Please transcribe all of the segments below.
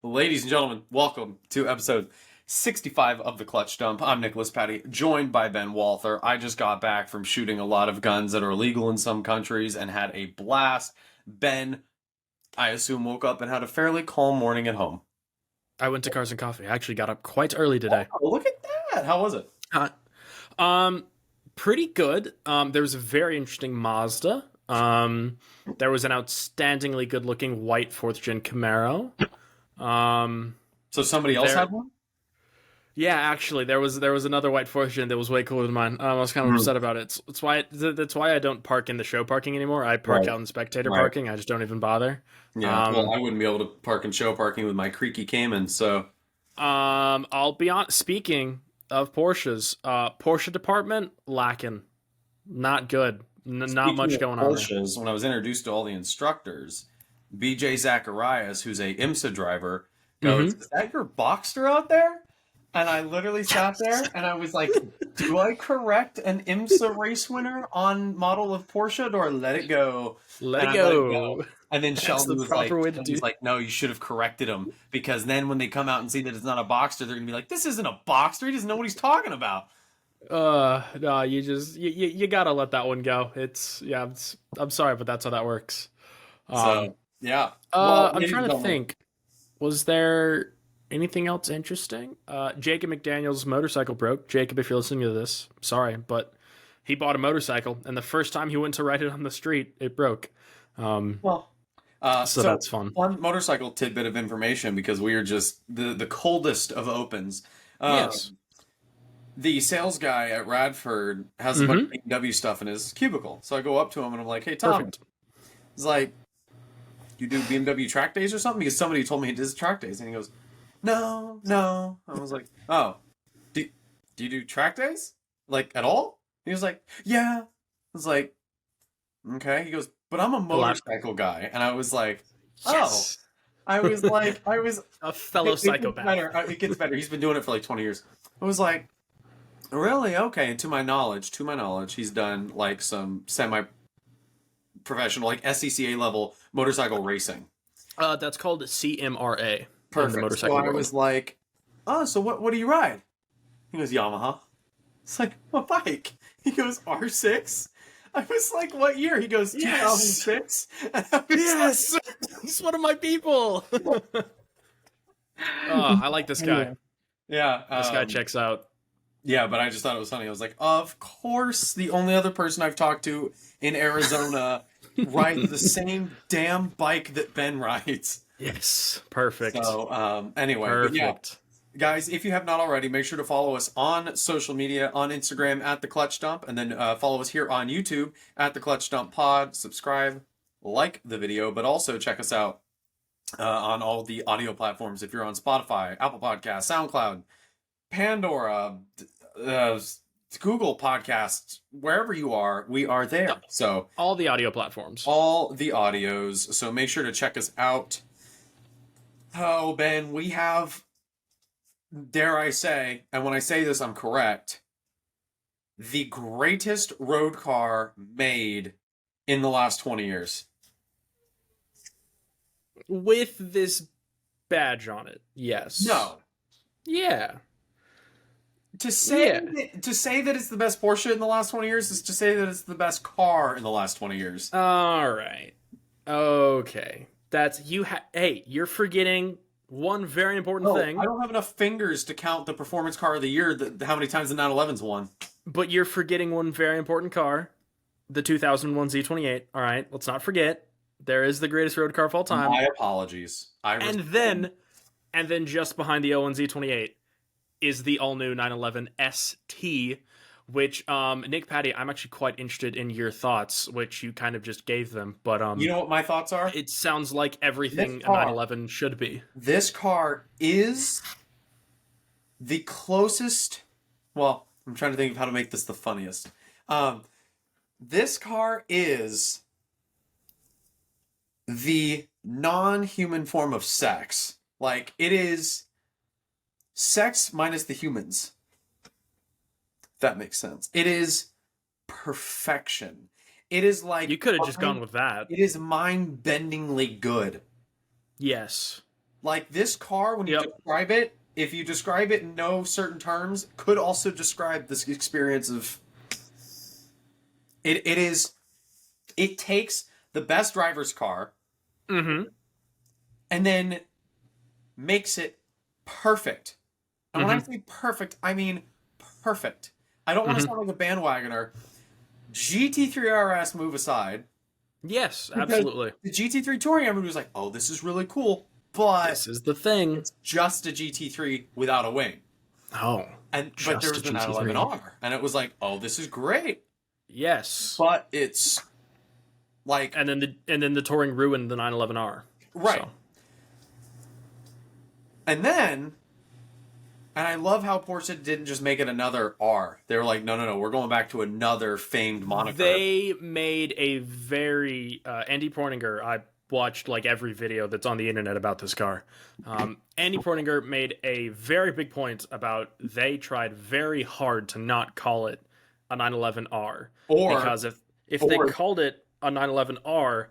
Ladies and gentlemen, welcome to episode 65 of the Clutch Dump. I'm Nicholas Patty, joined by Ben Walther. I just got back from shooting a lot of guns that are illegal in some countries and had a blast. Ben, I assume, woke up and had a fairly calm morning at home. I went to Cars and Coffee. I actually got up quite early today. Oh, look at that. How was it? Uh, um, Pretty good. There was a very interesting Mazda. There was an outstandingly good-looking white fourth gen Camaro. So somebody else There, had one? yeah, actually, there was another white fourth gen that was way cooler than mine. I was kind of upset about it. That's why I don't park in the show parking anymore. I park Right, out in spectator right. parking. I just don't even bother. Yeah, well, Um, I wouldn't be able to park in show parking with my creaky Cayman, so... I'll be honest. Speaking of Porsches, Porsche department lacking. Not good. Not Speaking much of going on there. Porsches, when I was introduced to all the instructors, BJ Zacharias, who's a IMSA driver, goes, Mm-hmm. "Is that your Boxster out there?" And I literally sat there and I was like, "Do I correct an IMSA race winner on model of Porsche, or let it go?" Let And it I let it go. go. And then That's the proper way to do. Sheldon was like, "No, you should have corrected him, because then when they come out and see that it's not a Boxster, they're gonna be like, 'This isn't a Boxster. He doesn't know what he's talking about.'" No, you gotta let that one go. I'm sorry, but that's how that works. Um, So yeah. Well, I'm ladies and trying to gentlemen, think. Was there anything else interesting? Jacob McDaniel's motorcycle broke. Jacob, if you're listening to this, sorry, but he bought a motorcycle, and the first time he went to ride it on the street, it broke. Um, well, so so that's fun. fun motorcycle tidbit of information, because we are just the coldest of opens. Yes. The sales guy at Radford has a bunch of Mm-hmm. BMW stuff in his cubicle. So I go up to him and I'm like, "Hey, Tom." Perfect. He's like, "You do BMW track days or something?" Because somebody told me he does track days. And he goes, "No, no." I was like, "Oh, do, do you do track days? Like, at all?" He was like, "Yeah." I was like, "Okay." He goes, "But I'm a Elab- motorcycle guy." And I was like, "Oh." Yes. I was, A fellow it gets psychopath. better. It gets better. He's been doing it for like 20 years. I was like, "Really? Okay." And to my knowledge, he's done like some semi-professional, like SCCA level motorcycle racing. That's called CMRA in the Perfect. So motorcycle I world. was like, "Oh, so what do you ride?" He goes, "Yamaha." It's like, "What bike?" He goes, "R6." I was like, "What year?" He goes, Yes. 2006. And I was Yes. He's one of my people. I like this guy. like, yeah, This guy checks out. yeah, but I just thought it was funny. I was like, of course, the only other person I've talked to in Arizona rides the same damn bike that Ben rides. Yes. Perfect. So, anyway, but yeah, Perfect. guys, if you have not already, make sure to follow us on social media, on Instagram at the Clutch Dump, and then follow us here on YouTube at the Clutch Dump Pod. Subscribe, like the video, but also check us out on all the audio platforms. If you're on Spotify, Apple Podcasts, SoundCloud, Pandora, uh, Google Podcasts, wherever you are, we are there. Yep. So All the audio platforms. all the audios. So make sure to check us out. Oh, Ben, we have, dare I say, and when I say this, I'm correct, the greatest road car made in the last 20 years. With this badge on it. Yes. No. Yeah. To say Yeah. to say that it's the best Porsche in the last 20 years is to say that it's the best car in the last 20 years. All right. Okay. Hey, you're forgetting one very important Oh, thing. I don't have enough fingers to count the performance car of the year, how many times the 911's won. But you're forgetting one very important car, the 2001 Z28. All right, let's not forget. There is the greatest road car of all time. My apologies. And then just behind the 01 Z28 is the all-new 911 ST, which Nick Patty, I'm actually quite interested in your thoughts, which you kind of just gave them, but You know what my thoughts are? it sounds like everything This a car, 911 should be. this car is the closest. Well, I'm trying to think of how to make this the funniest. This car is the non-human form of sex. Like, it is sex minus the humans. If that makes sense. It is perfection. It is like You could have just gone with that. it is mind-bendingly good. Yes. Like this car, when you Yep. describe it, if you describe it in no certain terms, could also describe this experience of it. It is. It takes the best driver's car Mm-hmm. and then makes it perfect. And when I Mm-hmm. say perfect, I mean perfect. I don't want to Mm-hmm. sound like a bandwagoner. GT3 RS move aside, Yes, because absolutely. the GT3 Touring everybody was like, "Oh, this is really cool," but This is the thing. it's just a GT3 without a wing. Oh, But there just a was the GT3. 911R, and it was like, "Oh, this is great," Yes. but it's like And then the touring ruined the 911R. right. So. And then, and I love how Porsche didn't just make it another R. They were like, "No, no, no, we're going back to another famed moniker." They made a very Andy Porninger. I watched like every video that's on the internet about this car. Andy Porninger made a very big point about they tried very hard to not call it a 911R Or because if they or called it a 911R,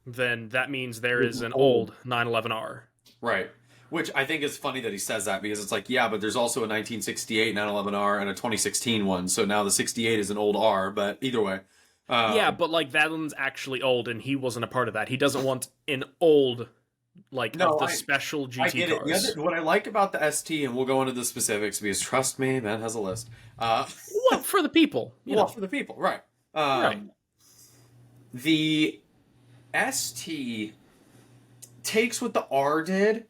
then that means there is an old. old 911R. Right. Which I think is funny that he says that because it's like, yeah, but there's also a 1968 911R and a 2016 one. So now the 68 is an old R, but either way. Yeah, but like that one's actually old, and he wasn't a part of that. He doesn't want an old, like No, of the special I GT get it. cars. What I like about the ST, and we'll go into the specifics because trust me, Ben has a list. Well, for the people, Well, for the people, right. Right. The ST takes what the R did,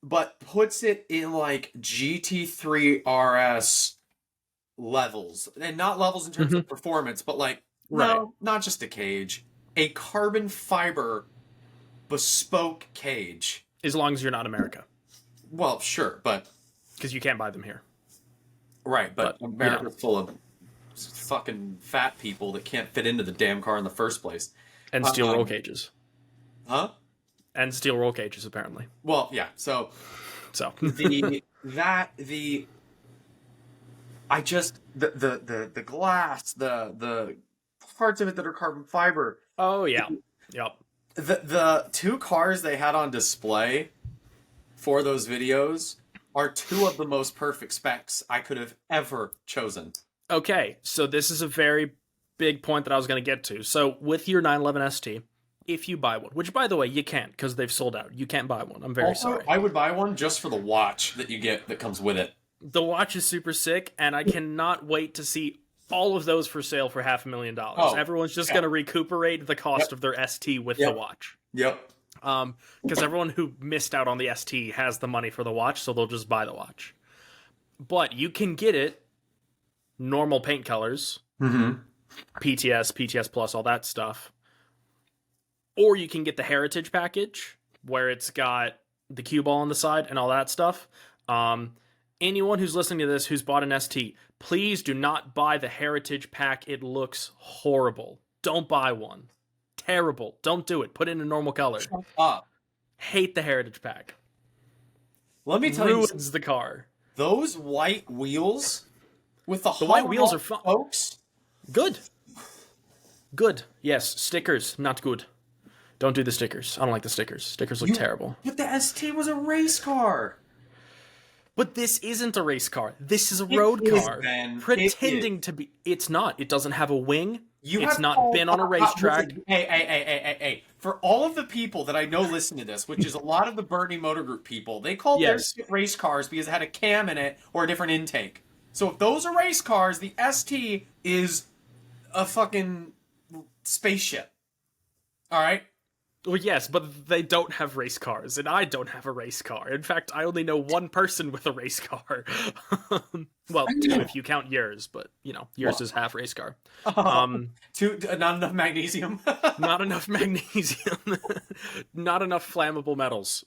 but puts it in like GT3 RS levels. And not levels in terms of performance, but like, Right. no, not just a cage. A carbon fiber bespoke cage. As long as you're not in America, Well, sure, but because you can't buy them here. right, but But, America's full of fucking fat people that can't fit into the damn car in the first place. And steel roll Um, cages. Huh? And steel roll cages, apparently. Well, yeah. So So. the I just the glass, the parts of it that are carbon fiber. Oh, yeah. Yep. The two cars they had on display for those videos are two of the most perfect specs I could have ever chosen. Okay, so this is a very big point that I was going to get to. So with your 911 ST, if you buy one, which by the way you can't because they've sold out, you can't buy one. I'm very Also, sorry. I would buy one just for the watch that you get that comes with it. The watch is super sick, and I cannot wait to see all of those for sale for $500,000. Oh, Everyone's just yeah. going to recuperate the cost of their ST with the Yep. watch. Yep. Because everyone who missed out on the ST has the money for the watch, so they'll just buy the watch. But you can get it normal paint colors, Mm-hmm. PTS Plus, all that stuff. Or you can get the Heritage package, where it's got the cue ball on the side and all that stuff. Anyone who's listening to this who's bought an ST, please do not buy the Heritage pack. It looks horrible. Don't buy one. Terrible. Don't do it. Put it in a normal color. Shut up. Hate the Heritage pack. Let me tell you, Ruins the car. those white wheels with the white wheels are fun. folks. Good. Good. Yes. Stickers, not good. Don't do the stickers. I don't like the stickers. Stickers look terrible. But the ST was a race car. But this isn't a race car. This is a road is, car. Ben. Pretending to be. It's not. It doesn't have a wing. It's have not all- been on a racetrack. Hey. For all of the people that I know listen to this, which is a lot of the Bernie Motor Group people, they call their Yes. shit race cars because it had a cam in it or a different intake. So if those are race cars, the ST is a fucking spaceship. All right? Well, yes, but they don't have race cars, and I don't have a race car. In fact, I only know one person with a race car. Well, two if you count yours, but, yours is half race car. Not enough magnesium. Not enough magnesium. Not enough flammable metals.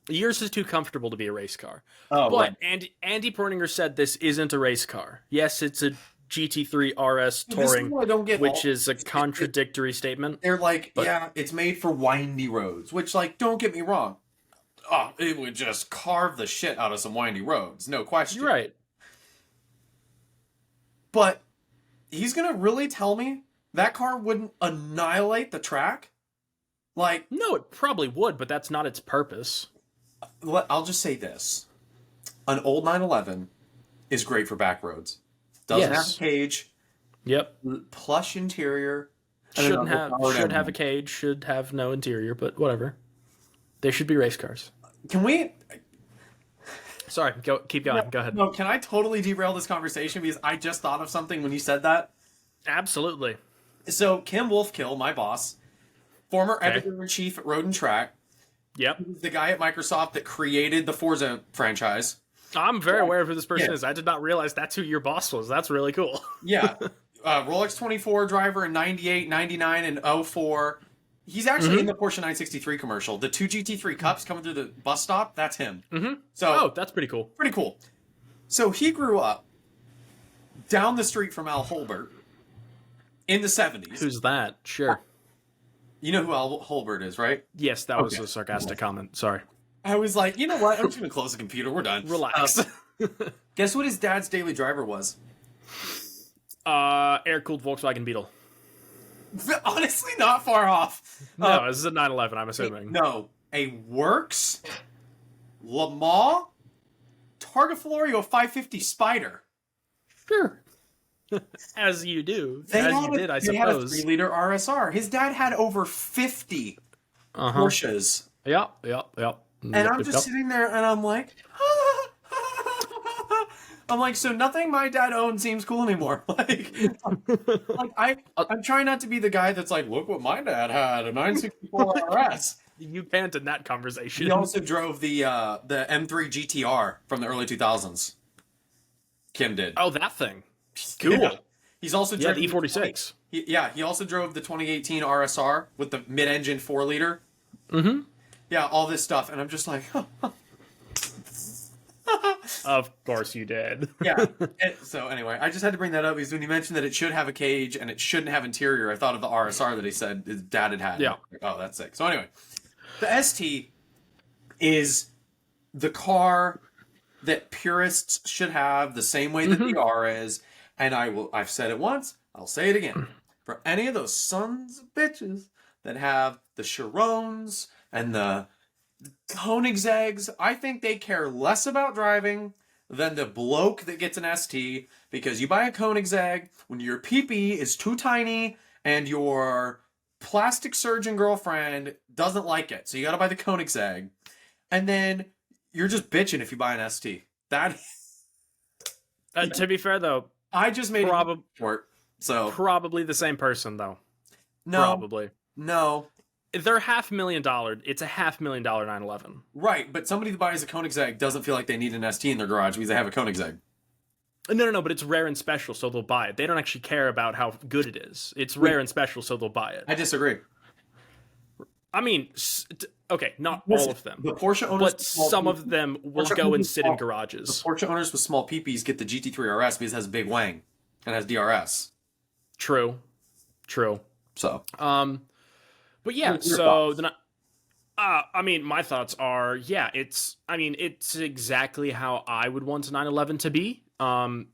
Yours is too comfortable to be a race car. Oh, But Andy Porninger said this isn't a race car. Yes, it's a GT3 RS This is Touring, what I don't get. which is a contradictory statement. They're like, yeah, it's made for windy roads, which, like, don't get me wrong. Oh, it would just carve the shit out of some windy roads, no question. You're right. But he's gonna really tell me that car wouldn't annihilate the track? Like, No, it probably would, but that's not its purpose. I'll just say this: an old 911 is great for back roads. Doesn't have a Yes. cage, Yep. plush interior, and an Shouldn't have overpowered should have a engine. cage, should have no interior, but whatever. They should be race cars. Can we? Sorry, keep going. Go ahead. No, can I totally derail this conversation because I just thought of something when you said that. Absolutely. So Kim Wolfkill, my boss, former Okay. editor-in-chief at Road and Track, Yep. the guy at Microsoft that created the Forza franchise. I'm very aware of who this person Yeah. is. I did not realize that's who your boss was. That's really cool. Yeah. Rolex 24 driver in 98, 99, and 04. He's actually in the Porsche 963 commercial. The two GT3 Cups coming through the bus stop, that's him. So, Oh, that's pretty cool. pretty cool. So he grew up down the street from Al Holbert in the 70s. Who's that? Sure. You know who Al Holbert is, right? Yes, that was Okay. a sarcastic comment. Sorry. I was like, you know what? I'm just going to close the computer. We're done. Relax. Guess what his dad's daily driver was? Air-cooled Volkswagen Beetle. Honestly, not far off. No, this is a 911, I'm assuming. No, a Works Le Mans Targa Florio 550 Spider. Sure. As you do. They As had you did, I They had a suppose. 3-liter RSR. His dad had over 50 Porsches. Yep. And I'm just sitting there and I'm like, I'm like, so nothing my dad owned seems cool anymore. I'm trying not to be the guy that's like, look what my dad had, a 964 RS. You can't in that conversation. He also drove the M3 GTR from the early 2000s. Kim did. Oh, that thing. Cool. Yeah. He's also Yeah, driven the E46. He also drove the 2018 RSR with the mid-engine 4-liter. Mm-hmm. Yeah, all this stuff, and I'm just like, Of course you did. yeah. So anyway, I just had to bring that up because when you mentioned that it should have a cage and it shouldn't have interior, I thought of the RSR that he said his dad had. Yeah. Like, oh, that's sick. So anyway, the ST is the car that purists should have the same way that the R is, and I've said it once, I'll say it again. For any of those sons of bitches that have the Chirons and the Koenigsegg's, I think they care less about driving than the bloke that gets an ST, because you buy a Koenigsegg when your pee-pee is too tiny and your plastic surgeon girlfriend doesn't like it. So you gotta buy the Koenigsegg. And then you're just bitching if you buy an ST. That To be fair, though, I just made it short. So probably the same person, though. no, Probably. no, They're $500,000. It's a $500,000 911. right. But somebody that buys a Koenigsegg doesn't feel like they need an ST in their garage because they have a Koenigsegg. No, but it's rare and special, so they'll buy it. They don't actually care about how good it is. It's rare and special, so they'll buy it. I disagree. I mean, okay, not all of them, The Porsche owners, but some of them will Porsche go and owners sit in small- garages. Porsche owners with small peepees get the GT3 RS because it has a big wang and has DRS. True. So But yeah, What's your so thoughts? then I mean, my thoughts are, yeah, it's exactly how I would want a 911 to be.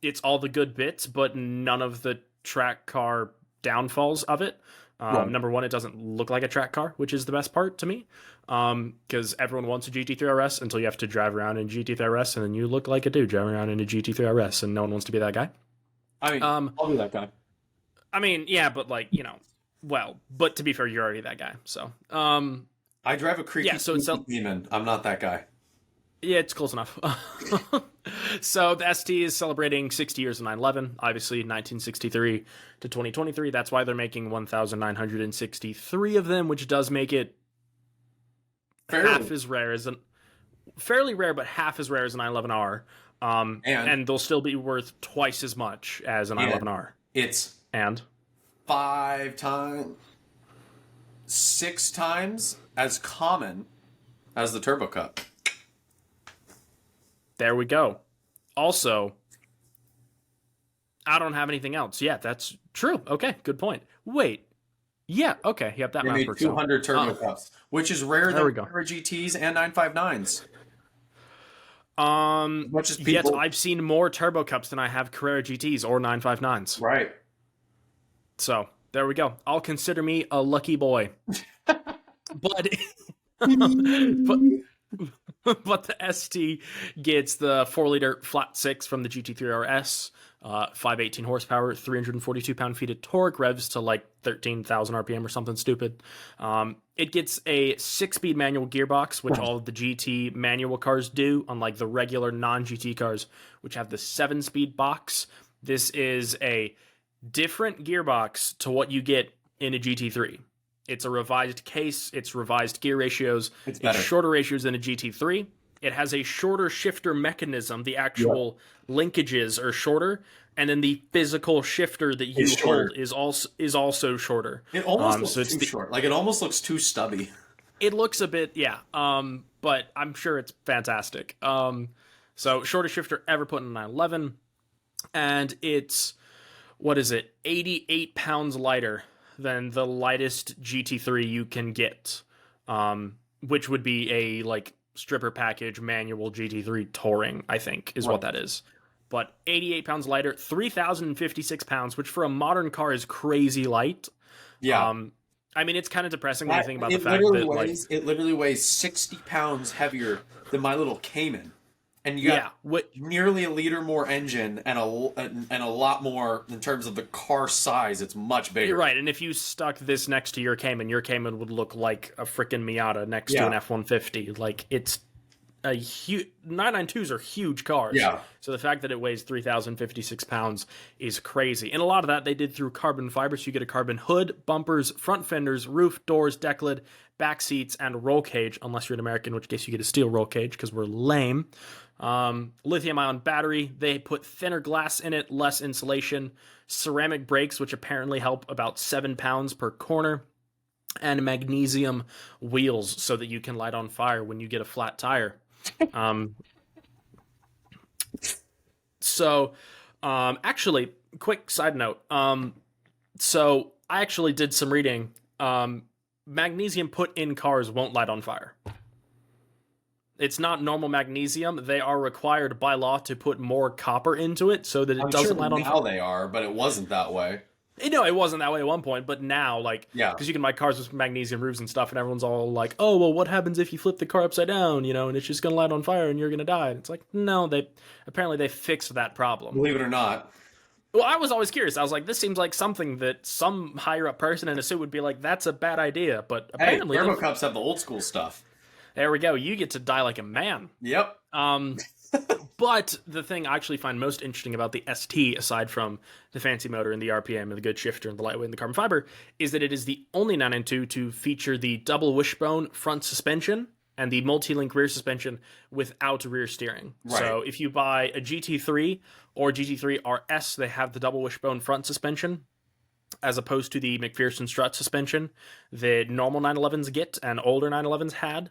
It's all the good bits, but none of the track car downfalls of it. Right. Number one, it doesn't look like a track car, which is the best part to me. Because everyone wants a GT3 RS until you have to drive around in a GT3 RS, and then you look like a dude driving around in a GT3 RS, and no one wants to be that guy. I mean, I'll be that guy. I mean, yeah, but but to be fair, you're already that guy. So, I drive a creaky Yeah, so it's demon. I'm not that guy. yeah, it's close enough. So the ST is celebrating 60 years of 911, obviously 1963 to 2023. That's why they're making 1,963 of them, which does make it half as rare as fairly rare, but half as rare as a 911R. And they'll still be worth twice as much as a 911R. It's And 6 times as common as the Turbo Cup. there we go. Also, I don't have anything else. Yeah, that's true. Okay, good point. Wait. Yeah, okay. Yep, that They math made works out. 200 Turbo Cups, which is rare There we than go. Carrera GTs and 959s. Much as people, Yet I've seen more Turbo Cups than I have Carrera GTs or 959s. right? So, there we go. I'll consider me a lucky boy. But but but the ST gets the 4-liter flat six from the GT3 RS, 518 horsepower, 342 pound-feet of torque, revs to like 13,000 RPM or something stupid. It gets a 6-speed manual gearbox, which all of the GT manual cars do, unlike the regular non-GT cars, which have the 7-speed box. This is a different gearbox to what you get in a GT3. It's a revised case, it's revised gear ratios, It's better. it's shorter ratios than a GT3. It has a shorter shifter mechanism. The actual linkages are shorter, and then the physical shifter that you hold is also shorter. It almost looks so it's too short. Like, it almost looks too stubby. it looks a bit, yeah. But I'm sure it's fantastic. So shortest shifter ever put in a 911, and it's, what is it, 88 pounds lighter than the lightest GT3 you can get, which would be a like stripper package manual GT3 touring, I think is what that is. But 88 pounds lighter, 3,056 pounds, which for a modern car is crazy light. Yeah. I mean, it's kind of depressing when you think about the fact literally that weighs, it literally weighs 60 pounds heavier than my little Cayman. And you got nearly a liter more engine and a lot more in terms of the car size. It's much bigger. Right, and if you stuck this next to your Cayman would look like a freaking Miata next to an F-150. Like, it's a huge... 992s are huge cars. Yeah. So the fact that it weighs 3,056 pounds is crazy. And a lot of that they did through carbon fiber, so you get a carbon hood, bumpers, front fenders, roof, doors, deck lid, back seats, and roll cage, unless you're an American, in which case you get a steel roll cage, because we're lame. Lithium-ion battery. They put thinner glass in it, less insulation. Ceramic brakes, which apparently help about 7 pounds per corner. And magnesium wheels, so that you can light on fire when you get a flat tire. Actually, quick side note. So I actually did some reading. Magnesium put in cars won't light on fire. It's not normal magnesium. They are required by law to put more copper into it so that it doesn't light on fire. Now they are, but it wasn't that way. No, it wasn't that way at one point, but now, like, because you can buy cars with magnesium roofs and stuff, and everyone's all like, oh, well, what happens if you flip the car upside down, and it's just going to light on fire and you're going to die? And it's like, no, apparently they fixed that problem. Believe it or not. Well, I was always curious. I was like, this seems like something that some higher-up person in a suit would be like, that's a bad idea, but apparently... Hey, Turbo Cups have the old school stuff. There we go. You get to die like a man. Yep. But the thing I actually find most interesting about the ST, aside from the fancy motor and the RPM and the good shifter and the lightweight and the carbon fiber, is that it is the only 992 to feature the double wishbone front suspension and the multi-link rear suspension without rear steering. Right. So if you buy a GT3 or GT3 RS, they have the double wishbone front suspension, as opposed to the McPherson strut suspension that normal 911s get and older 911s had.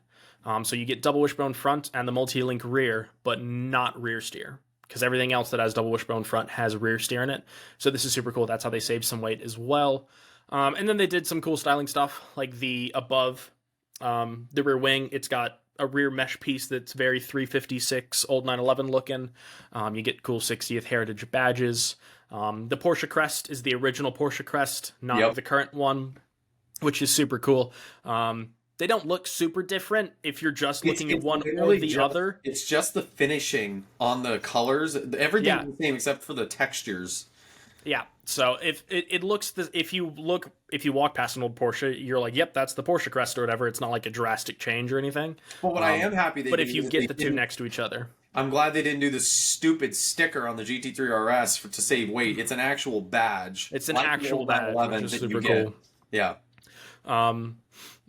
So you get double wishbone front and the multi-link rear, but not rear steer, because everything else that has double wishbone front has rear steer in it. So this is super cool. That's how they save some weight as well. And then they did some cool styling stuff, like the above the rear wing. It's got a rear mesh piece that's very 356 old 911 looking. You get cool 60th heritage badges. The Porsche crest is the original Porsche crest, not the current one, which is super cool. They don't look super different if you're just looking at one or the other. It's just the finishing on the colors. Everything's the same except for the textures. Yeah. So if it looks, if you walk past an old Porsche, you're like, yep, that's the Porsche crest or whatever. It's not like a drastic change or anything. But what I am happy they But did if you get the two next to each other. I'm glad they didn't do the stupid sticker on the GT3 RS to save weight. It's an actual badge. It's an actual badge, which is super cool. Yeah.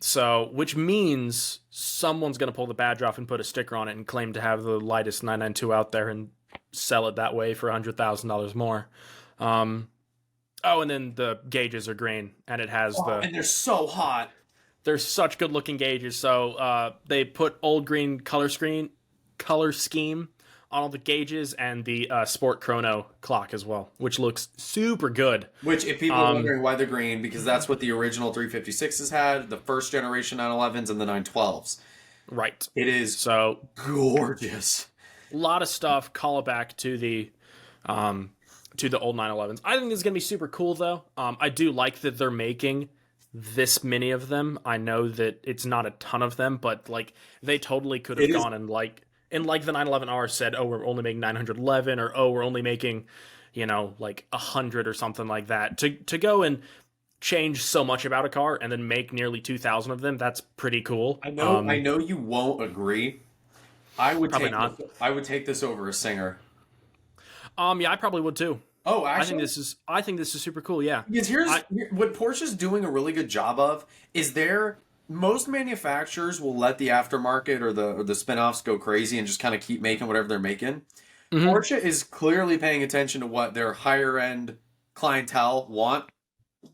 So, which means someone's going to pull the badge off and put a sticker on it and claim to have the lightest 992 out there and sell it that way for $100,000 more. And then the gauges are green, and it has and they're so hot. They're such good-looking gauges. So they put old green color scheme on all the gauges and the Sport Chrono clock as well, which looks super good. Which, if people are wondering why they're green, because that's what the original 356s had, the first generation 911s, and the 912s. Right. It is so gorgeous. A lot of stuff. Call it back to the old 911s. I think this is going to be super cool, though. I do like that they're making this many of them. I know that it's not a ton of them, but like they totally could have It is. gone and like the 911R said, oh, we're only making 911, or oh, we're only making, like 100 or something like that. To go and change so much about a car and then make nearly 2,000 of them, that's pretty cool. I know you won't agree. Probably not. I would take this over a Singer. Yeah, I probably would too. Oh, I think actually, this is super cool. Yeah. because I what Porsche's doing a really good job of is most manufacturers will let the aftermarket or the spin-offs go crazy and just kind of keep making whatever they're making. mhm. Porsche is clearly paying attention to what their higher end clientele want.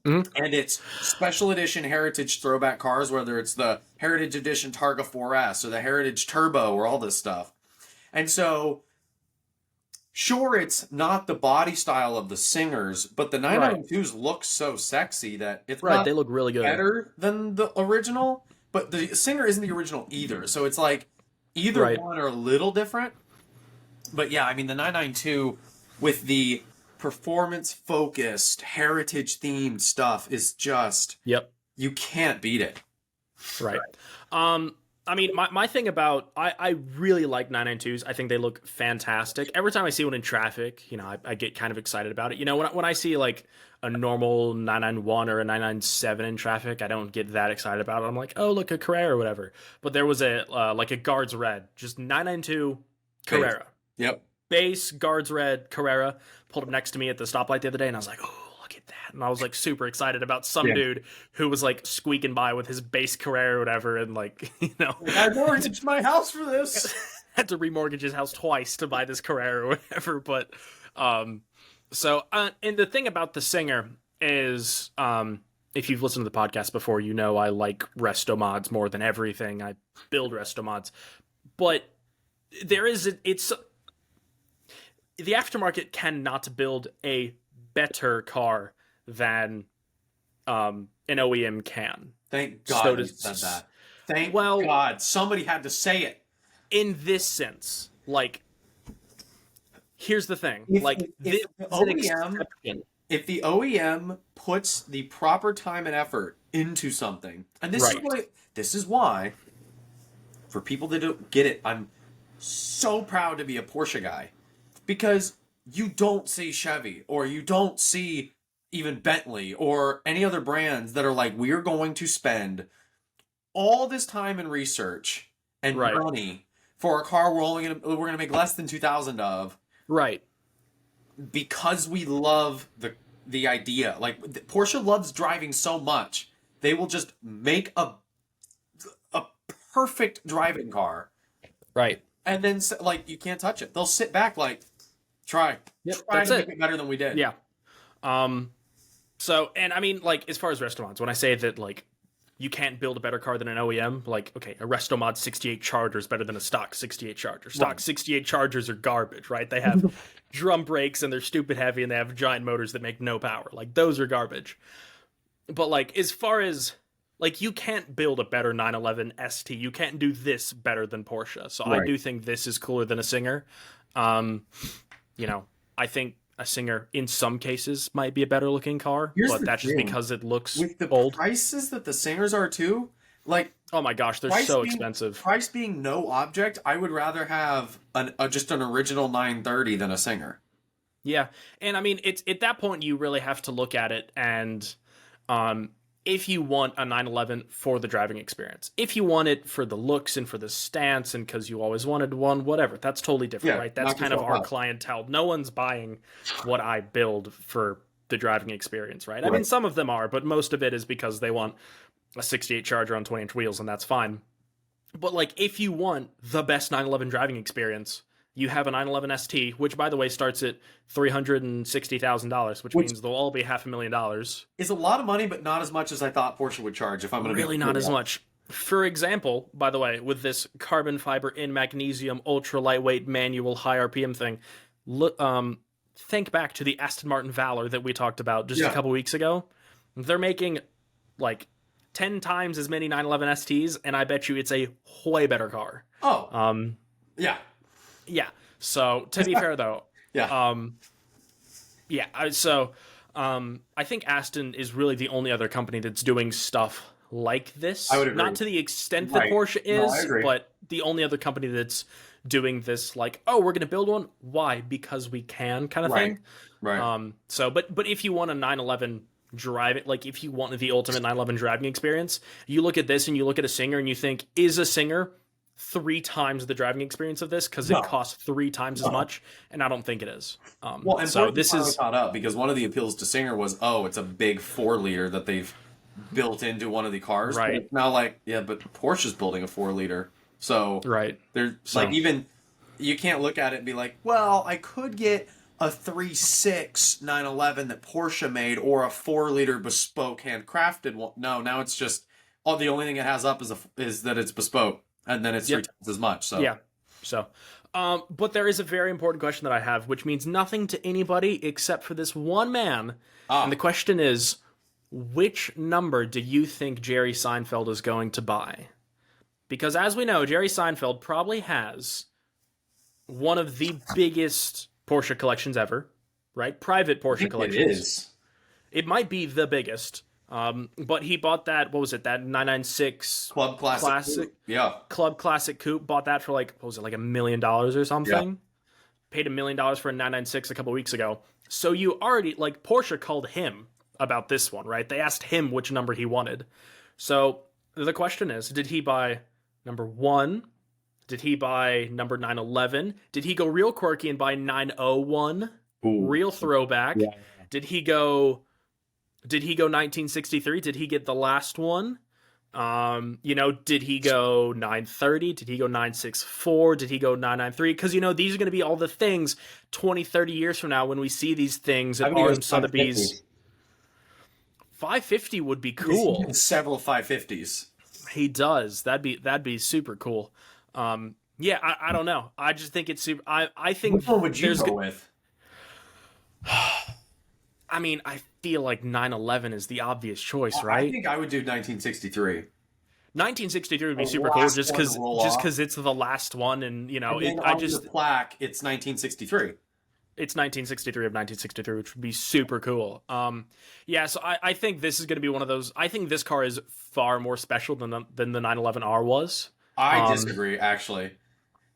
Mhm. And it's special edition heritage throwback cars, whether it's the Heritage Edition Targa 4S or the Heritage Turbo or all this stuff. And so, sure, it's not the body style of the Singers, but the Right. 992s look so sexy that it's Right, not they look really good. better than the original, but the Singer isn't the original either. So it's like either Right. one are a little different. But yeah, I mean, the 992 with the performance focused, heritage themed stuff is just, Yep. you can't beat it. Right. I mean, my thing about I really like 992s. I think they look fantastic. Every time I see one in traffic, I get kind of excited about it. When I see like a normal 991 or a 997 in traffic, I don't get that excited about it. I'm like, oh, look, a Carrera or whatever. But there was like a Guards Red, just 992 Carrera. Yep. Base Guards Red Carrera pulled up next to me at the stoplight the other day, and I was like, oh, look at that. And I was like super excited about some Yeah. dude who was like squeaking by with his base Carrera or whatever, and like, I mortgaged my house for this. had to remortgage his house twice to buy this Carrera or whatever. But and the thing about the Singer is, if you've listened to the podcast before, I like resto mods more than everything. I build resto mods, but it's the aftermarket cannot build a better car than an OEM can. Thank God So you said that. Thank Well- God. Somebody had to say it. In this sense, like, here's the thing, If- like, if this the is an OEM exception. If the OEM puts the proper time and effort into something, and Right. this is why, for people that don't get it, I'm so proud to be a Porsche guy, because you don't see Chevy or you don't see even Bentley or any other brands that are like, we're going to spend all this time and research and Right. money for a car we're gonna make less than 2,000 of, Right. because we love the idea. Like, Porsche loves driving so much, they will just make a perfect driving car, Right. and then like, you can't touch it. They'll sit back like, try Yep, try that's to it. make it better than we did. Yeah. So, and I mean, like, as far as restaurants, when I say that, like, you can't build a better car than an OEM, like, okay, a Restomod 68 Charger is better than a stock 68 Charger. Stock Right. 68 Chargers are garbage, right? They have drum brakes and they're stupid heavy and they have giant motors that make no power. Like, those are garbage. But, like, as far as, like, you can't build a better 911 ST. You can't do this better than Porsche. So I Right. do think this is cooler than a Singer. I think a Singer in some cases might be a better looking car, Here's but the that's just thing. because it looks With the old. prices that the Singers are too, like, Oh my gosh, they're price so being- expensive. price being no object, I would rather have just an original 930 than a Singer. Yeah, and I mean, it's at that point you really have to look at it, and if you want a 911 for the driving experience, if you want it for the looks and for the stance, and because you always wanted one, whatever, that's totally different, Yeah, right? That's knock kind of yourself our out. clientele. No one's buying what I build for the driving experience, right? I mean, Right. some of them are, but most of it is because they want a 68 Charger on 20-inch wheels, and that's fine. But like, if you want the best 911 driving experience, you have a 911 ST, which by the way starts at $360,000, which means they'll all be $500,000. It's a lot of money, but not as much as I thought Porsche would charge. If I'm going to Really not as much. For example, by the way, with this carbon fiber in magnesium, ultra lightweight manual high RPM thing, look, think back to the Aston Martin Valor that we talked about just a couple weeks ago. They're making like 10 times as many 911 STs, and I bet you it's a way better car. Oh, yeah. Yeah. So to be fair, though, Yeah. yeah. So I think Aston is really the only other company that's doing stuff like this. I would agree. Not to the extent that Right. Porsche No, I is, agree. but the only other company that's doing this, like, oh, we're going to build one. Why? Because we can, kind of Right. thing. Right. So, but if you want a 911 drive it, like if you want the ultimate 911 driving experience, you look at this and you look at a Singer and you think, is a Singer 3 times the driving experience of this? Because No. it costs 3 times as No. much, and I don't think it is. Well, and so Porsche this finally is caught up because one of the appeals to Singer was, oh, it's a big 4-liter that they've built into one of the cars. Right. But it's now like, yeah, but Porsche's building a 4-liter. So right. there's So- like, even you can't look at it and be like, well, I could get a 3.6 911 that Porsche made or a 4-liter bespoke handcrafted one. No, now it's just, oh, the only thing it has up is that it's bespoke, and then it's Yep. 3 times as much. So Yeah. So, but there is a very important question that I have, which means nothing to anybody except for this one man. And the question is, which number do you think Jerry Seinfeld is going to buy? Because as we know, Jerry Seinfeld probably has one of the biggest Porsche collections ever, right? Private I Porsche think it collections. is. It might be the biggest. But he bought that, what was it, that 996 Club Classic. Yeah. Club Classic Coupe, bought that for like, what was it, like $1 million or something? Yeah. Paid $1 million for a 996 a couple weeks ago. So you already, like, Porsche called him about this one, right? They asked him which number he wanted. So the question is, did he buy number 1? Did he buy number 911? Did he go real quirky and buy 901? Ooh. Real throwback. Yeah. Did he go 1963? Did he get the last one? Did he go 930? Did he go 964? Did he go 993? Because, these are going to be all the things 20, 30 years from now when we see these things at RM Sotheby's. 550 would be cool. Several 550s. He does. That'd be super cool. Yeah, I don't know. I just think it's super. I think. Which one would you go with? I mean, I feel like 911 is the obvious choice, right? I think I would do 1963. 1963 would be The super cool, last just one to roll off. because it's the last one, and And then on the plaque, it's 1963. it's 1963 of 1963, which would be super cool. Yeah, so I think this is going to be one of those. I think this car is far more special than the 911R was. I disagree, actually.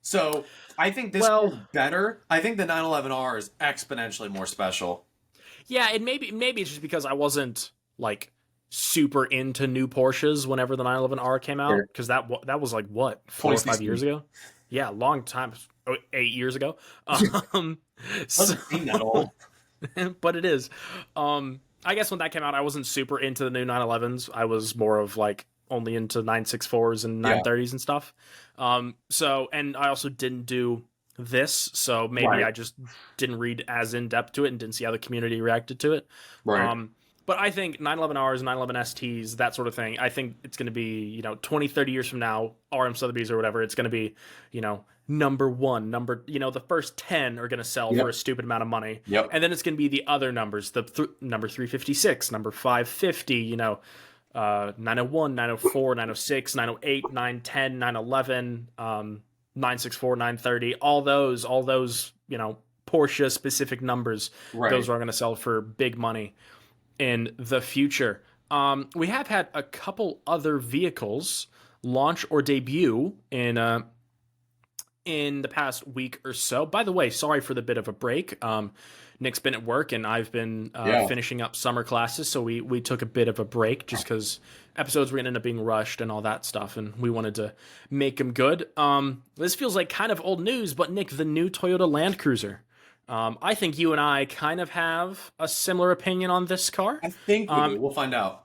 So I think this is better. I think the 911R is exponentially more special. Yeah, and maybe it's just because I wasn't like super into new Porsches whenever the 911R came out, because that was like what, 4 or 5 years ago. Yeah, long time, 8 years ago. Doesn't seem that old. But it is. I guess when that came out, I wasn't super into the new 911s. I was more of like only into 964s and 930s and stuff. So, and I also didn't do this, so maybe I just didn't read as in depth to it and didn't see how the community reacted to it. Right. But I think 911Rs, 911STs, that sort of thing, I think it's going to be, 20, 30 years from now, RM Sotheby's or whatever, it's going to be, number 1, the first 10 are going to sell for a stupid amount of money. Yep. And then it's going to be the other numbers, number 356, number 550, 901, 904, 906, 908, 910, 911, 964, 930, all those, Porsche specific numbers, those are going to sell for big money in the future. We have had a couple other vehicles launch or debut in the past week or so. By the way, sorry for the bit of a break. Nick's been at work and I've been finishing up summer classes, so we took a bit of a break just because episodes were going to end up being rushed and all that stuff, and we wanted to make them good. This feels like kind of old news, but Nick, the new Toyota LandCruiser. I think you and I kind of have a similar opinion on this car. I think we do. We'll find out.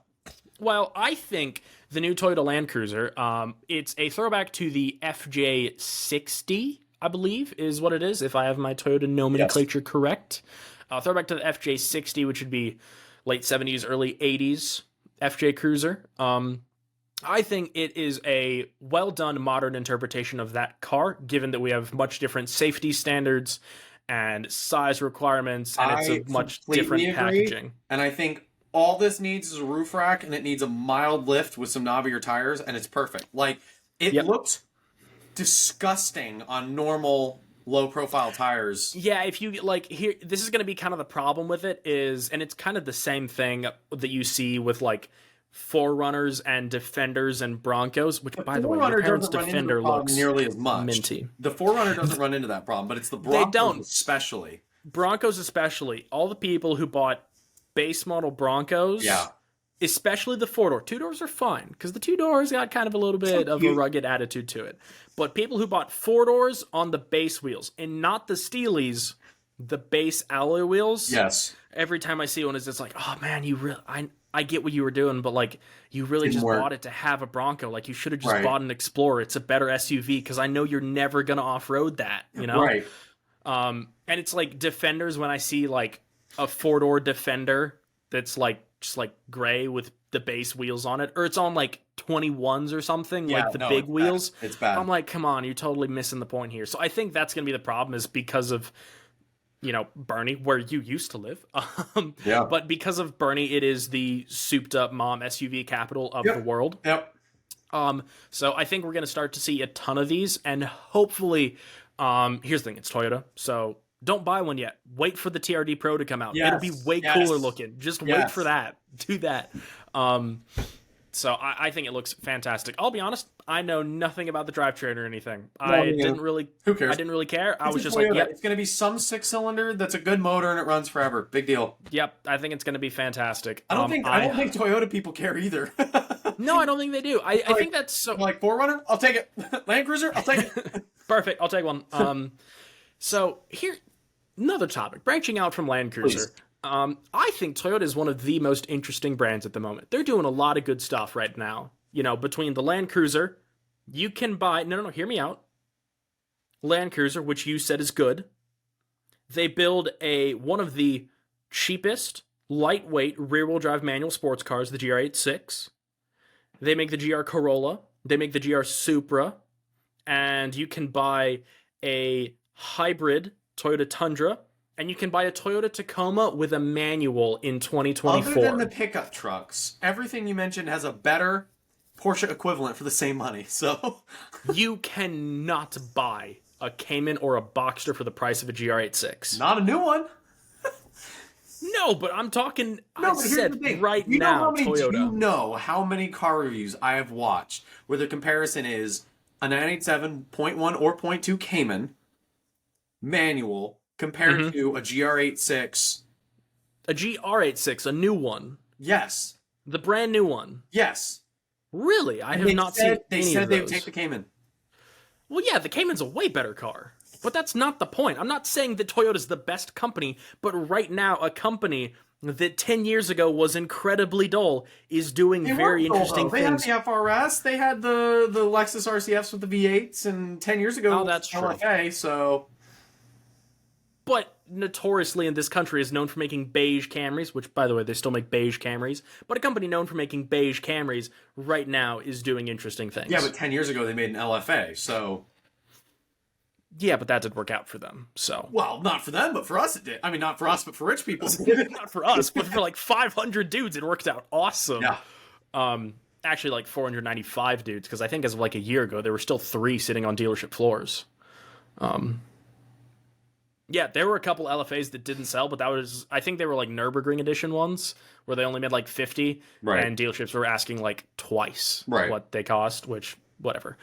Well, I think the new Toyota LandCruiser, it's a throwback to the FJ60, I believe, is what it is, if I have my Toyota nomenclature correct. Throwback to the FJ60, which would be late 70s, early 80s FJ Cruiser. I think it is a well-done modern interpretation of that car, given that we have much different safety standards and size requirements, and it's a much different packaging. And I think all this needs is a roof rack, and it needs a mild lift with some knobbier tires, and it's perfect. Like, it looked disgusting on normal low profile tires. Yeah, if you like here, this is going to be kind of the problem with it is, and it's kind of the same thing that you see with like Forerunners and Defenders and Broncos. Which, The by the way, your Forerunner parents' doesn't run into the Defender problem looks nearly as much. minty. The Forerunner doesn't run into that problem, but it's the They Broncos don't. especially. Broncos, especially all the people who bought base model Broncos. Yeah. Especially the 4-door. 2-doors are fine because the 2-doors got kind of a little bit of a rugged attitude to it. But people who bought 4-doors on the base wheels and not the Steelies, the base alloy wheels. Yes. Every time I see one, it's just like, oh man, you really, I get what you were doing, but like, you really just bought it to have a Bronco. Like, you should have just bought an Explorer. It's a better SUV because I know you're never gonna off road that, you know. Right. And it's like Defenders when I see like a 4-door Defender that's like just like gray with the base wheels on it, or it's on like 21s or something, like the big wheels. Bad. It's bad. I'm like, come on, you're totally missing the point here. So I think that's gonna be the problem, is because of, you know, Bernie, where you used to live. Yeah. But because of Bernie, it is the souped up mom SUV capital of the world. Yep. So I think we're gonna start to see a ton of these, and hopefully, here's the thing, it's Toyota, so don't buy one yet. Wait for the TRD Pro to come out. Yes. It'll be way cooler looking. Just wait for that. Do that. So I think it looks fantastic. I'll be honest, I know nothing about the drivetrain or anything. I didn't really. Who cares? I didn't really care. I was just Toyota. like, yep. It's going to be some 6-cylinder that's a good motor and it runs forever. Big deal. Yep, I think it's going to be fantastic. I don't think Toyota people care either. No, I don't think they do. I think that's so. Like Forerunner, I'll take it. LandCruiser, I'll take it. Perfect. I'll take one. So here, another topic, branching out from LandCruiser. I think Toyota is one of the most interesting brands at the moment. They're doing a lot of good stuff right now. You know, between the LandCruiser, you can buy... No, hear me out. LandCruiser, which you said is good. They build one of the cheapest, lightweight, rear-wheel drive manual sports cars, the GR86. They make the GR Corolla. They make the GR Supra. And you can buy a hybrid Toyota Tundra, and you can buy a Toyota Tacoma with a manual in 2024. Other than the pickup trucks, everything you mentioned has a better Porsche equivalent for the same money. So you cannot buy a Cayman or a Boxster for the price of a GR86. Not a new one. No, but I'm talking. No, I said right now, Toyota. Do you know how many car reviews I have watched where the comparison is a 987.1 or .2 Cayman manual compared to a GR86. A GR86, a new one. Yes. The brand new one. Yes. Really? I have not seen They any said of they those. would take the Cayman. Well, yeah, the Cayman's a way better car. But that's not the point. I'm not saying that Toyota's the best company, but right now, a company that 10 years ago was incredibly dull is doing very interesting things. They had the FRS, they had the Lexus RCFs with the V8s, and 10 years ago, that's true. LFA, so... But notoriously in this country is known for making beige Camrys, which, by the way, they still make beige Camrys. But a company known for making beige Camrys right now is doing interesting things. Yeah, but 10 years ago they made an LFA, so... Yeah, but that did work out for them, so... Well, not for them, but for us it did. I mean, not for us, but for rich people. Not for us, but for like 500 dudes, it worked out awesome. Yeah. Actually, like 495 dudes, because I think as of like a year ago, there were still 3 sitting on dealership floors. Yeah, there were a couple LFAs that didn't sell, but that was, I think they were like Nürburgring edition ones, where they only made like 50, and dealerships were asking like twice what they cost, which, whatever.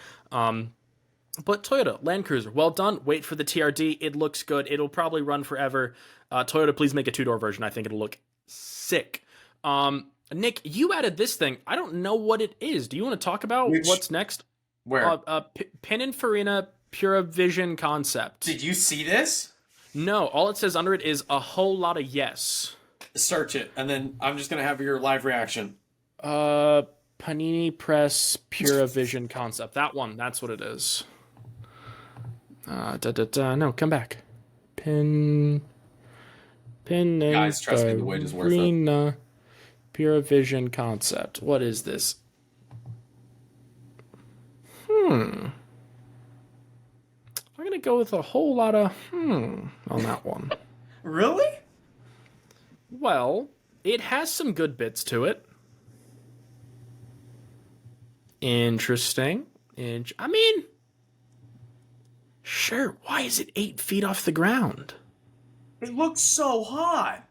But Toyota, LandCruiser, well done. Wait for the TRD. It looks good. It'll probably run forever. Toyota, please make a 2-door version. I think it'll look sick. Nick, you added this thing. I don't know what it is. Do you want to talk about what's next? Where? Pininfarina Pura Vision concept. Did you see this? No, all it says under it is a whole lot of yes. Search it, and then I'm just going to have your live reaction. Panini Press Pura Vision concept. That one, that's what it is. No, come back. Guys, trust me, the wait is worth it. Pura Vision concept. What is this? I'm gonna go with a whole lot of on that one. Really? Well, it has some good bits to it. Interesting. I mean, Sure. Why is it 8 feet off the ground? It looks so hot.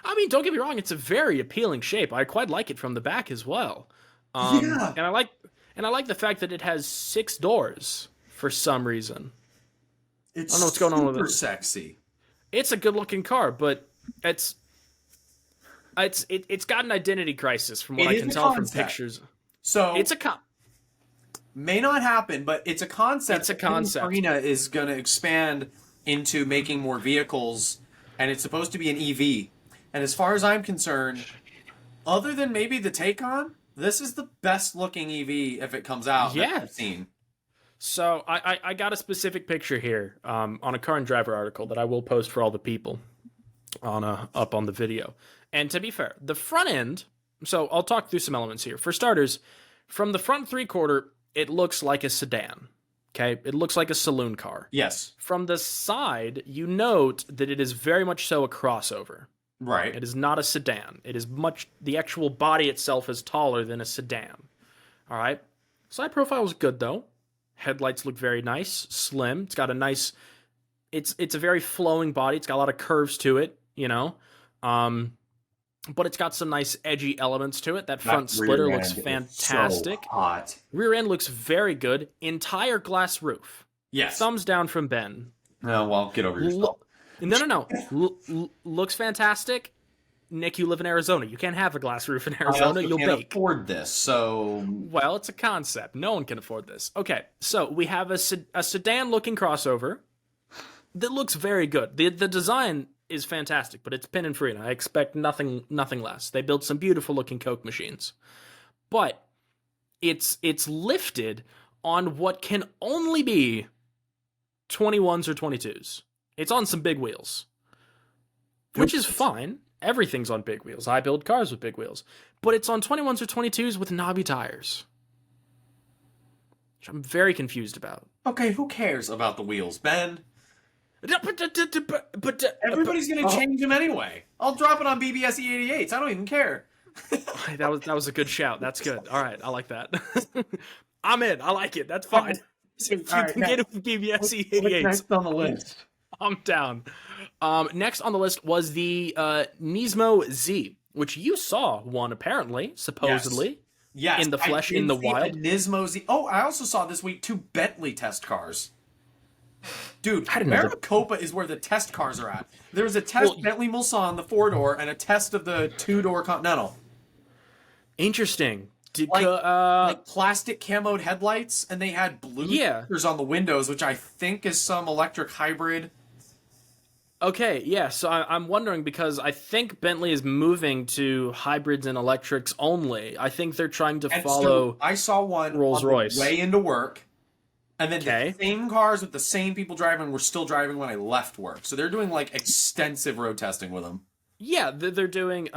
I mean, don't get me wrong, it's a very appealing shape. I quite like it from the back as well. Yeah. And I like the fact that it has 6 doors for some reason. It's I don't know what's going on with super it. sexy. It's a good looking car, but it's got an identity crisis from what It I is can a tell from concept. pictures. So It's a con- may not happen, but it's a concept. It's a that concept. Pininfarina is going to expand into making more vehicles, and it's supposed to be an EV. And as far as I'm concerned, other than maybe the Taycan, this is the best looking EV if it comes out that Yeah. I've seen. So I got a specific picture here on a Car and Driver article that I will post for all the people on up on the video. And to be fair, the front end. So I'll talk through some elements here. For starters, from the front 3/4, it looks like a sedan. Okay, it looks like a saloon car. Yes. From the side, you note that it is very much so a crossover. Right. It is not a sedan. It is the actual body itself is taller than a sedan. All right. Side profile is good though. Headlights look very nice, slim. It's got a nice. It's a very flowing body. It's got a lot of curves to it, you know. But it's got some nice edgy elements to it. That front splitter looks fantastic. So hot. Rear end looks very good. Entire glass roof. Yes. Thumbs down from Ben. No, well, get over yourself. No. Looks fantastic. Nick, you live in Arizona. You can't have a glass roof in I also Arizona. You'll can't bake. afford this, so Well, it's a concept. No one can afford this. Okay, so we have a sedan-looking crossover that looks very good. The design is fantastic, but it's Pininfarina. I expect nothing less. They built some beautiful-looking Coke machines, but it's lifted on what can only be 21s or 22s. It's on some big wheels, which is fine. Everything's on big wheels. I build cars with big wheels. But it's on 21s or 22s with knobby tires, which I'm very confused about. okay, who cares about the wheels, Ben? But Everybody's gonna change them anyway. I'll drop it on BBS E88s. I don't even care. that was a good shout. That's good. All right, I like that. I'm in. I like it. That's fine. If you can get it with BBS What's E88s, next on the list? I'm down. Next on the list was the Nismo Z, which you saw one apparently, supposedly. Yes, in the flesh, I did in the see wild. a Nismo Z. Oh, I also saw this week 2 Bentley test cars. Dude, I didn't know that. Maricopa is where the test cars are at. There was a test Bentley Mulsanne, the 4-door, and a test of the 2-door Continental. Interesting. Like plastic camoed headlights, and they had blue Yeah. stickers on the windows, which I think is some electric hybrid. Okay, yeah, so I'm wondering because I think Bentley is moving to hybrids and electrics only. I think they're trying to And follow. so I saw one Rolls on the Royce. way into work, and then Okay. the same cars with the same people driving were still driving when I left work. So they're doing like extensive road testing with them. Yeah, they're doing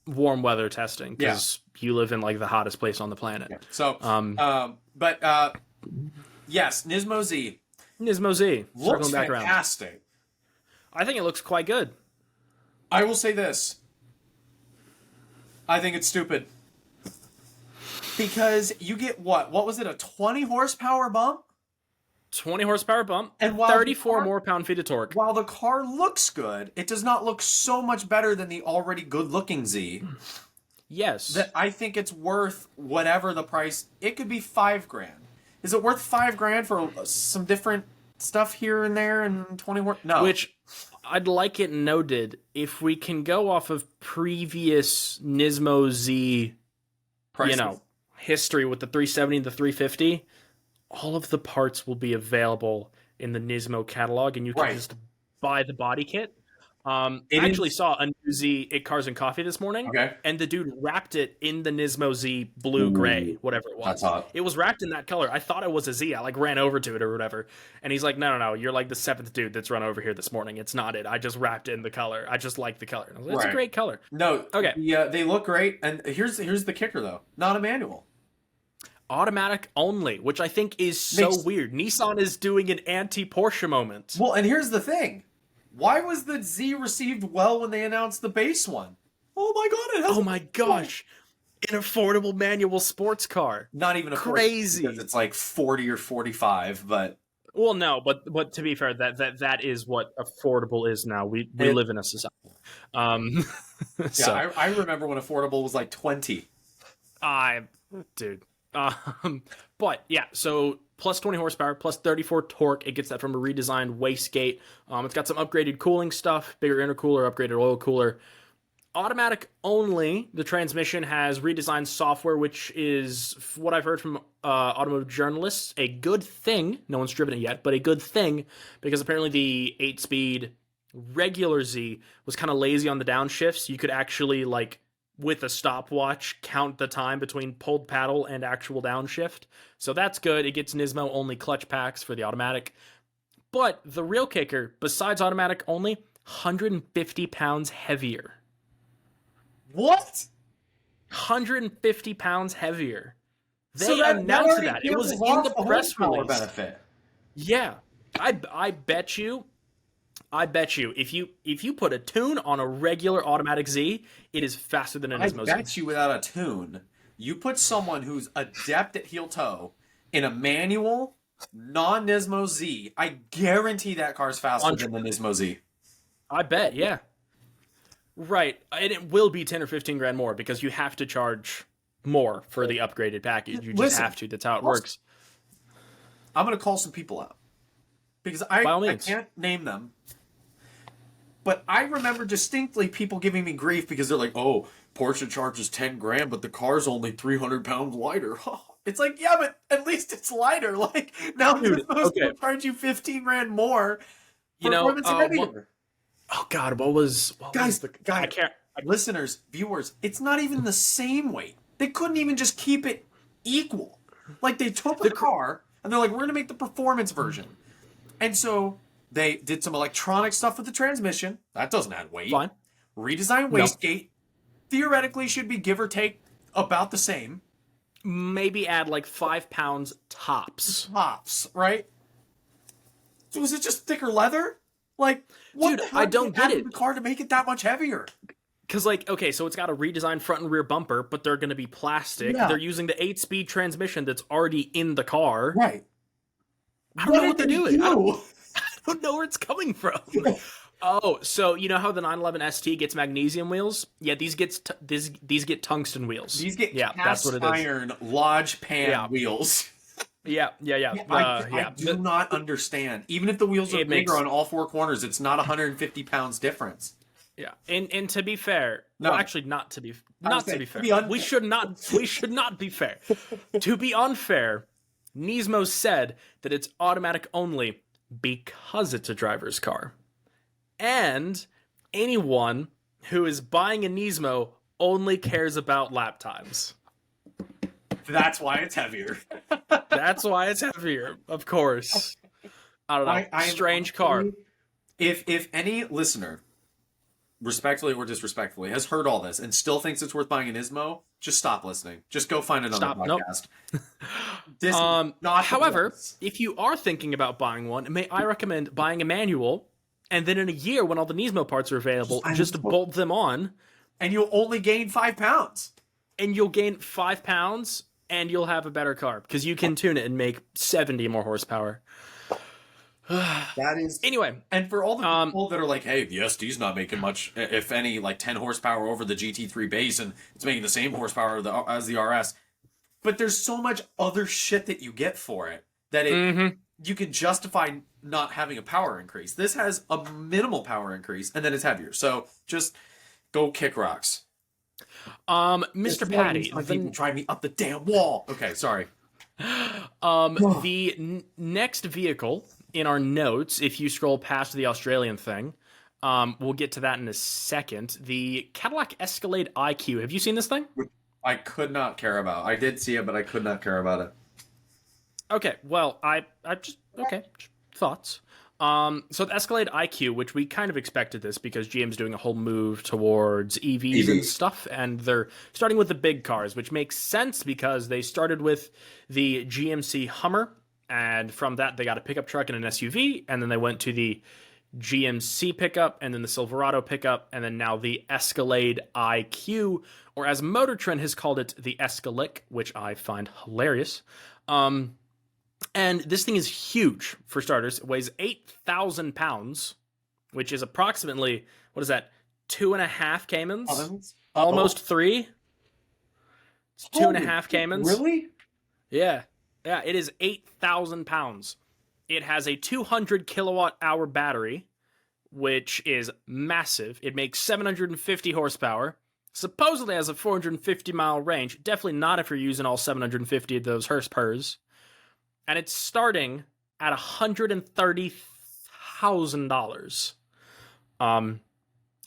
warm weather testing because you live in like the hottest place on the planet. Yeah. So, yes, Nismo Z Nismo Z, looks circling back around. fantastic. I think it looks quite good. I will say this. I think it's stupid. Because you get what? What was it, a 20 horsepower bump? 20 horsepower bump, And while 34 the car- more pound-feet of torque. While the car looks good, it does not look so much better than the already good-looking Z Yes. that I think it's worth whatever the price. It could be $5,000. Is it worth $5,000 for some different stuff here and there and 20 more? No. Which I'd like it noted, if we can go off of previous Nismo Z, Prices. history with the 370 and the 350, all of the parts will be available in the Nismo catalog, and you can just buy the body kit. I actually saw a new Z at Cars and Coffee this morning, and the dude wrapped it in the Nismo Z blue gray, whatever it was. That's hot. It was wrapped in that color. I thought it was a Z. I like ran over to it or whatever, and he's like, "No, you're like the 7th dude that's run over here this morning. It's not it. I just wrapped it in the color. I just like the color." And I was like, "It's a great color." No. Okay. Yeah, they look great, and here's the kicker though. Not a manual. Automatic only, which I think is so weird. Nissan is doing an anti-Porsche moment. Well, and here's the thing. Why was the Z received well when they announced the base one? Oh my god, it has Oh my gosh. An affordable manual sports car. not even a Crazy. because it's like 40 or 45, but Well, no, but to be fair, that is what affordable is now. We It, live in a society. Um, yeah, so I remember when affordable was like 20. I, dude. But yeah, so plus 20 horsepower, plus 34 torque. It gets that from a redesigned wastegate. It's got some upgraded cooling stuff, bigger intercooler, upgraded oil cooler. Automatic only. The transmission has redesigned software, which is what I've heard from automotive journalists, a good thing. No one's driven it yet, but a good thing because apparently the 8-speed regular Z was kind of lazy on the downshifts. You could actually like with a stopwatch count the time between pulled paddle and actual downshift. So that's good. It gets Nismo only clutch packs for the automatic. But the real kicker, besides automatic only, 150 pounds heavier. What? 150 pounds heavier. So They that announced already that. It was peels in off the press horsepower release. benefit. Yeah. I bet you if you put a tune on a regular automatic Z, it is faster than a I Nismo Z. bet you without a tune, you put someone who's adept at heel toe in a manual non-Nismo Z, I guarantee that car's faster than the Nismo Z. I bet, yeah. Right. And it will be 10 or 15 grand more because you have to charge more for the upgraded package. You just Listen, have to. That's how it works. I'm going to call some people out because By all I means. can't name them. But I remember distinctly people giving me grief because they're like, oh, Porsche charges 10 grand, but the car's only 300 pounds lighter. It's like, yeah, but at least it's lighter. Like, now they're supposed to charge you 15 grand more for performance heavier. Oh, God, what was Guys, I can't. Listeners, viewers, it's not even the same weight. They couldn't even just keep it equal. Like, they took the car, and they're like, we're going to make the performance version. And so they did some electronic stuff with the transmission. That doesn't add weight. Fine. Redesigned wastegate. Theoretically should be give or take about the same. Maybe add like 5 pounds tops. Tops, right? So is it just thicker leather? Like, what Dude, the hell I don't get it. The car to make it that much heavier. Because, like, okay, so it's got a redesigned front and rear bumper, but they're going to be plastic. Yeah. They're using the 8-speed transmission that's already in the car. Right. I don't know what they're doing. I don't know where it's coming from. Oh, so you know how the 911 ST gets magnesium wheels? Yeah, these get tungsten wheels. These get that's what it is. Iron Lodge pan wheels. Yeah. I do not understand. Even if the wheels are bigger on all four corners, it's not 150 pounds difference. Yeah, and to be fair, no, well, actually, not to be fair. We should not be fair. To be unfair, Nismo said that it's automatic only because it's a driver's car. And anyone who is buying a Nismo only cares about lap times. That's why it's heavier. That's why it's heavier, of course. I don't know. Strange car. If any listener, respectfully or disrespectfully, has heard all this and still thinks it's worth buying an Nismo, just stop listening. Just go find another podcast. Nope. However, if you are thinking about buying one, may I recommend buying a manual, and then in a year when all the Nismo parts are available, just bolt them on. And you'll only gain 5 pounds. And you'll gain 5 pounds, and you'll have a better car, because you can tune it and make 70 more horsepower. That is anyway, and for all the people that are like, hey, the ST's not making much, if any, like 10 horsepower over the GT3 base, and it's making the same horsepower as the RS, but there's so much other shit that you get for it that you can justify not having a power increase. This has a minimal power increase, and then it's heavier. So just go kick rocks. Mr. Patty, people drive me up the damn wall. Okay, sorry. The next vehicle in our notes, if you scroll past the Australian thing, we'll get to that in a second. The Cadillac Escalade IQ. Have you seen this thing? I could not care about. I did see it, but I could not care about it. Okay, well, I just thoughts. So the Escalade IQ, which we kind of expected this because GM's doing a whole move towards EVs and stuff, and they're starting with the big cars, which makes sense because they started with the GMC Hummer, and from that they got a pickup truck and an SUV, and then they went to the GMC pickup, and then the Silverado pickup, and then now the Escalade IQ, or as Motor Trend has called it, the Escalic, which I find hilarious. And this thing is huge, for starters. It weighs 8,000 pounds, which is approximately, what is that, 2.5 Caymans? Almost 3? It's 2.5 Caymans. Really? Yeah. Yeah, it is 8,000 pounds. It has a 200 kilowatt hour battery, which is massive. It makes 750 horsepower. Supposedly has a 450 mile range. Definitely not if you're using all 750 of those horsepower. And it's starting at $130,000.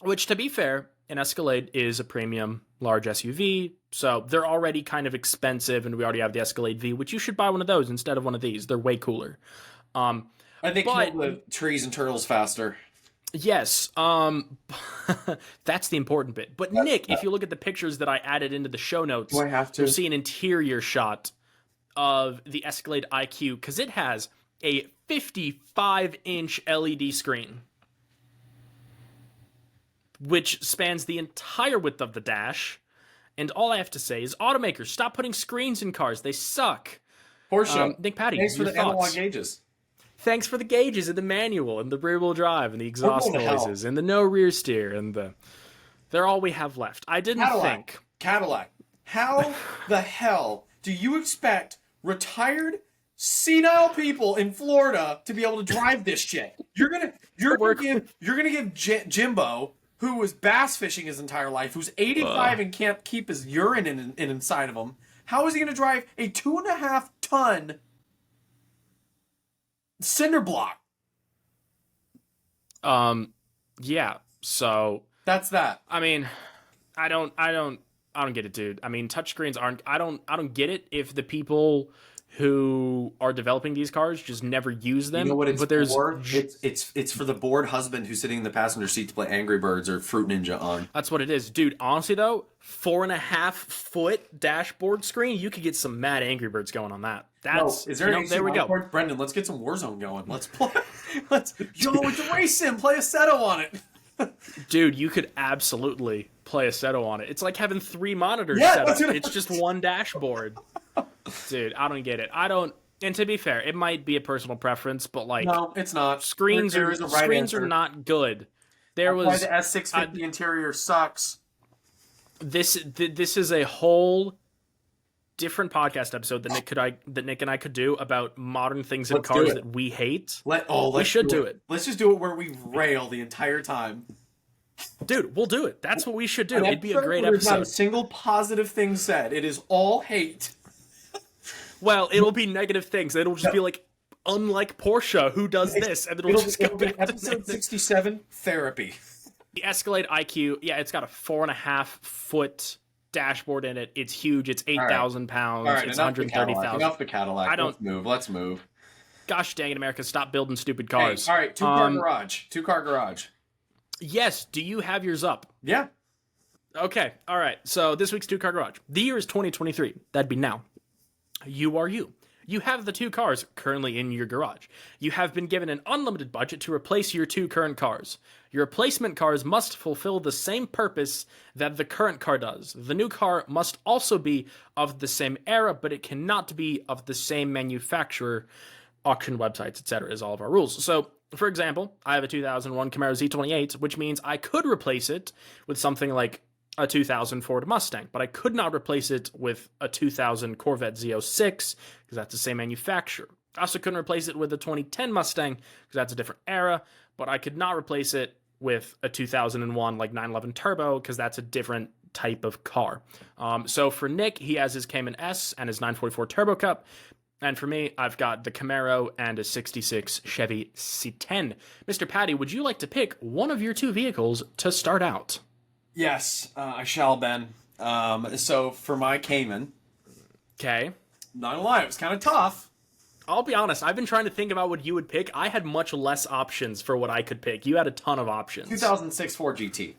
Which, to be fair, an Escalade is a premium large SUV, so they're already kind of expensive, and we already have the Escalade V, which you should buy one of those instead of one of these. They're way cooler. I think kill the trees and turtles faster. Yes, that's the important bit. But Nick, if you look at the pictures that I added into the show notes, do I have to? You'll see an interior shot of the Escalade IQ, because it has a 55-inch LED screen, which spans the entire width of the dash. And all I have to say is, automakers, stop putting screens in cars. They suck. Porsche, Nick Patty, thanks for the thoughts? analog gauges. Thanks for the gauges and the manual and the rear-wheel drive and the exhaust noises and the no rear steer and the... They're all we have left. I didn't think... Cadillac. How the hell do you expect retired, senile people in Florida to be able to drive this shit? You're gonna give Jimbo, who was bass fishing his entire life, who's 85 and can't keep his urine in inside of him. How is he gonna drive a 2.5 ton cinder block? Yeah. So that's that. I mean, I don't get it, dude. I mean, touchscreens aren't. I don't get it if the people who are developing these cars just never use them. You know what it's but there's for? It's for the bored husband who's sitting in the passenger seat to play Angry Birds or Fruit Ninja on. That's what it is, dude. Honestly, though, 4.5-foot dashboard screen, you could get some mad Angry Birds going on that. That's is there there we go. Brendan, let's get some Warzone going. Let's play. It's a race sim. Play Assetto on it. Dude, you could absolutely play Assetto on it. It's like having 3 monitors set up. It's just one dashboard. Dude, I don't get it. And to be fair, it might be a personal preference, but like, no, it's not. Screens are not good. That's why the S650 interior sucks. This is a whole different podcast episode that Nick and I could do about modern things in cars that we hate. We should do it. Let's just do it where we rail the entire time. Dude, we'll do it. That's what we should do. It'd be a great episode. There's not a single positive thing said. It is all hate. Well, it'll be negative things. It'll just be like, unlike Porsche, who does this, and it'll just go back to episode 67, therapy. The Escalade IQ, yeah, it's got a 4.5-foot dashboard in it. It's huge. It's 8,000 pounds. It's 130,000. Enough the Cadillac. Let's move. Gosh dang it, America! Stop building stupid cars. Hey, all right, two-car garage. Yes. Do you have yours up? Yeah. Okay. All right. So this week's two-car garage. The year is 2023. That'd be now. You are you. You have the 2 cars currently in your garage. You have been given an unlimited budget to replace your 2 current cars. Your replacement cars must fulfill the same purpose that the current car does. The new car must also be of the same era, but it cannot be of the same manufacturer. Auction websites, etc. is all of our rules. So, for example, I have a 2001 Camaro Z28, which means I could replace it with something like a 2000 Ford Mustang, but I could not replace it with a 2000 Corvette Z06 because that's the same manufacturer. I also couldn't replace it with a 2010 Mustang because that's a different era, but I could not replace it with a 2001 like 911 Turbo because that's a different type of car. So for Nick, he has his Cayman S and his 944 Turbo Cup. And for me, I've got the Camaro and a 66 Chevy C10. Mr. Patty, would you like to pick one of your 2 vehicles to start out? Yes, I shall, Ben. So for my Cayman, okay, not gonna lie, it was kind of tough. I'll be honest. I've been trying to think about what you would pick. I had much less options for what I could pick. You had a ton of options. 2006 Ford GT.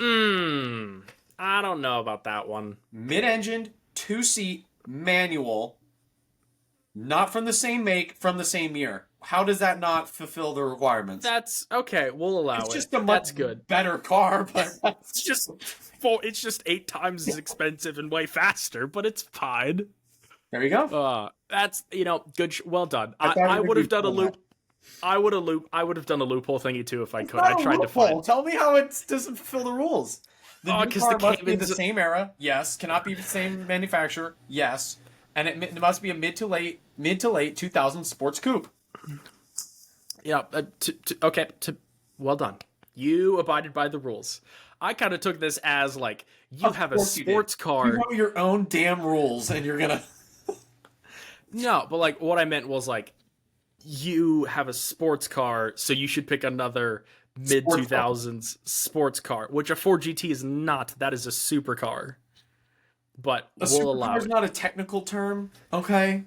I don't know about that one. Mid-engined, 2-seat, manual. Not from the same make, from the same year. How does that not fulfill the requirements? That's okay. We'll allow it. It's just a much better car, but it's just 8 times as expensive and way faster. But it's fine. There you go. That's, good. Well done. I thought I you would were have done a doing that. loop. I would have done a loophole thingy too if I It's could. I not a tried to loophole. find. Tell me how it doesn't fulfill the rules. The Oh, new because the car must be the Cayman's. same era. Yes. Cannot be the same manufacturer. Yes. And it must be a mid to late 2000 sports coupe. Yeah. Okay. Well done. You abided by the rules. I kind of took this as like you Of have a course you did. sports You car. know your own damn rules, and you're gonna. No, but like what I meant was like you have a sports car, so you should pick another mid Sports car. 2000s sports car, which a Ford GT is not. That is a supercar. But A we'll allow supercar is it. not a technical term. Okay.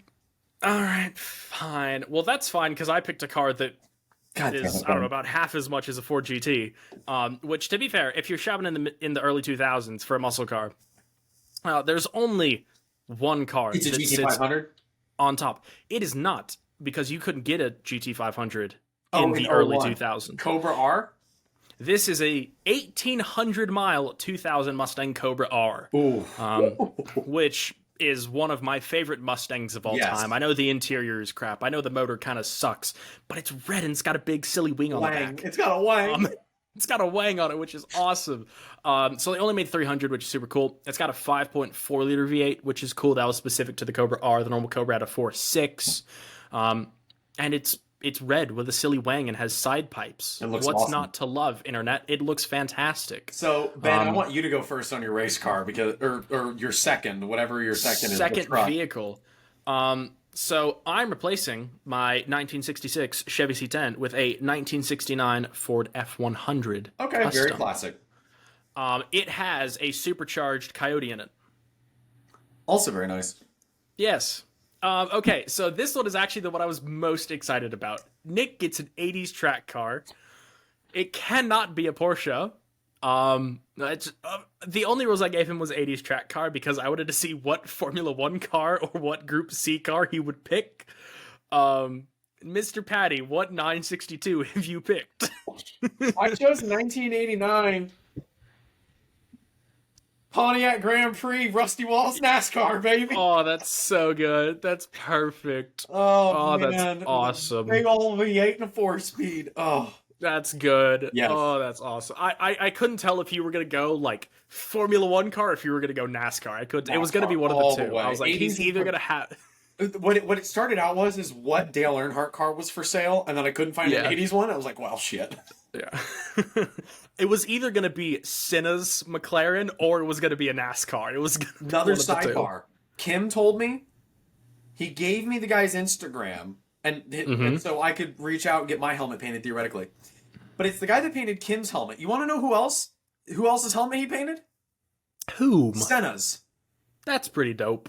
All right, fine. Well, that's fine because I picked a car that God damn is it, I don't know Ben. about half as much as a Ford GT. Which, to be fair, if you're shopping in the early 2000s for a muscle car, there's only one car It's a that GT sits 500. on top. It is not because you couldn't get a GT 500 Oh, in the early '01. 2000s. Cobra R. This is a 1,800 mile 2000 Mustang Cobra R, Ooh. which is one of my favorite Mustangs of all Yes. time. I know the interior is crap. I know the motor kind of sucks, but it's red and it's got a big silly wing on the Wang. back. It's got a wang. It's got a wang on it, which is awesome. So they only made 300, which is super cool. It's got a 5.4 liter V8, which is cool. That was specific to the Cobra R. The normal Cobra had a 4.6, and it's red with a silly wang and has side pipes. It looks What's awesome. not to love, internet? It looks fantastic. So Ben, I want you to go first on your race car because, or your second, whatever your second is. Second the truck. vehicle. So I'm replacing my 1966 Chevy C10 with a 1969 Ford F100 Okay, Custom. very classic. It has a supercharged Coyote in it. Also very nice. Yes. Okay, so this one is actually the one I was most excited about. Nick gets an 80s track car. It cannot be a Porsche. The only rules I gave him was 80s track car because I wanted to see what Formula 1 car or what Group C car he would pick. Mr. Patty, what 962 have you picked? I chose 1989 Pontiac Grand Prix Rusty Walls NASCAR, baby. Oh, that's so good. That's perfect. Oh, man. That's awesome. Big old V8 and a 4-speed. Oh. That's good. Yes. Oh, that's awesome. I couldn't tell if you were gonna go like Formula 1 car or if you were gonna go NASCAR. I could. It was gonna be one of all the the two. way. I was like, he's 80s either gonna have. What it started out is what Dale Earnhardt car was for sale, and then I couldn't find Yeah. an 80s one. I was like, well, shit. Yeah. It was either gonna be Senna's McLaren or it was gonna be a NASCAR. It was gonna be Another one of the two. sidebar. Kim told me he gave me the guy's Instagram, and so I could reach out and get my helmet painted theoretically. But it's the guy that painted Kim's helmet. You want to know who else? Who else's helmet he painted? Whom? Senna's. That's pretty dope.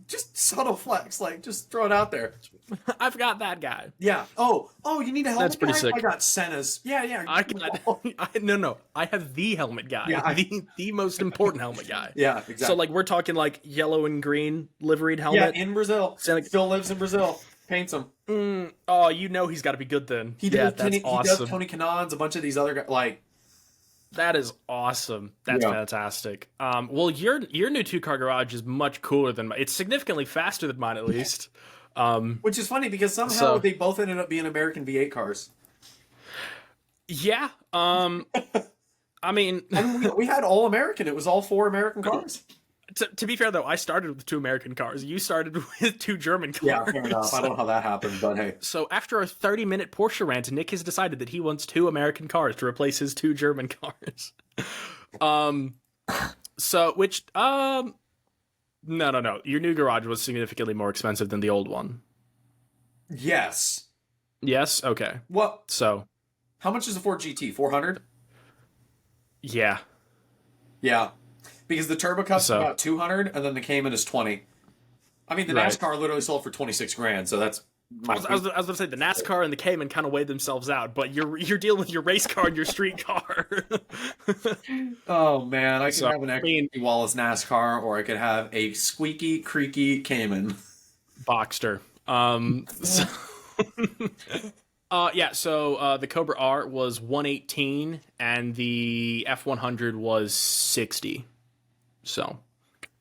Just subtle flex, like just throw it out there. I've got that guy. Yeah. Oh, you need a helmet. That's pretty guy? sick. I got Senna's. Yeah. No. I have the helmet guy. Yeah, the most important helmet guy. Yeah, exactly. So like we're talking like yellow and green liveried helmet. Yeah, in Brazil. Senna- Still lives in Brazil. Paints them. Oh, you know he's got to be good then. He Yeah, does. that's He awesome. does Tony Kanon's, a bunch of these other guys. Like, That is awesome. That's Yeah. fantastic. Well, your new 2-car garage is much cooler than mine. It's significantly faster than mine, at least. which is funny because somehow So- they both ended up being American V8 cars. Yeah. I mean, We had all American. It was all 4 American cars. to be fair though, I started with 2 American cars. You started with 2 German cars. Yeah, fair enough. I don't know how that happened, but hey. So after a 30-minute Porsche rant, Nick has decided that he wants 2 American cars to replace his 2 German cars. No. Your new garage was significantly more expensive than the old one. Yes. Yes? Okay. What? So, How much is a Ford GT? 400? yeah. Yeah. Because the Turbo Cup's So- about 200, and then the Cayman is 20. I mean, the Right. NASCAR literally sold for 26 grand, so that's... I was going to say the NASCAR and the Cayman kind of weighed themselves out, but you're dealing with your race car and your street car. Oh, man. I could So, have an extra Wallace NASCAR, or I could have a squeaky, creaky Cayman. Boxster. So the Cobra R was 118 and the F100 was 60. So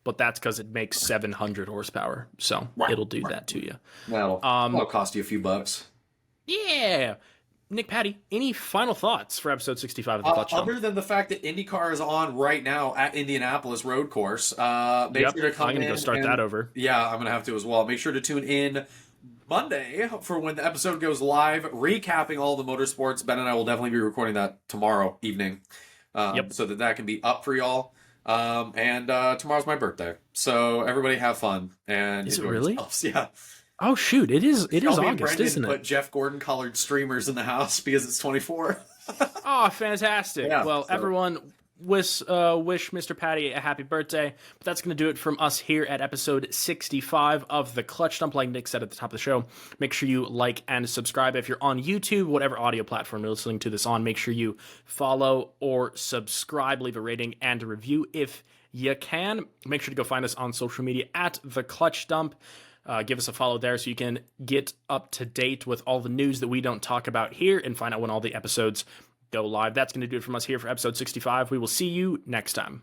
but that's because it makes 700 horsepower. So it'll do that to you. That'll cost you a few bucks. Yeah. Nick, Patty, any final thoughts for episode 65 of the Clutch Dump? Other than the fact that IndyCar is on right now at Indianapolis Road Course, make sure to come in. I'm going to go start that over. Yeah, I'm going to have to as well. Make sure to tune in Monday for when the episode goes live, recapping all the motorsports. Ben and I will definitely be recording that tomorrow evening, so that can be up for y'all. And tomorrow's my birthday, so everybody have fun. And is it really? Yourselves. Yeah. Oh shoot! It is August, isn't it? Put Jeff Gordon colored streamers in the house because it's 24. Oh, fantastic! Yeah, well, everyone, wish Mr. Patty a happy birthday. But that's going to do it from us here at episode 65 of the Clutch Dump. Like Nick said at the top of the show, make sure you like and subscribe. If you're on YouTube, whatever audio platform you're listening to this on, make sure you follow or subscribe, leave a rating and a review if you can. Make sure to go find us on social media at the Clutch Dump. Give us a follow there so you can get up to date with all the news that we don't talk about here and find out when all the episodes go live. That's going to do it from us here for episode 65. We will see you next time.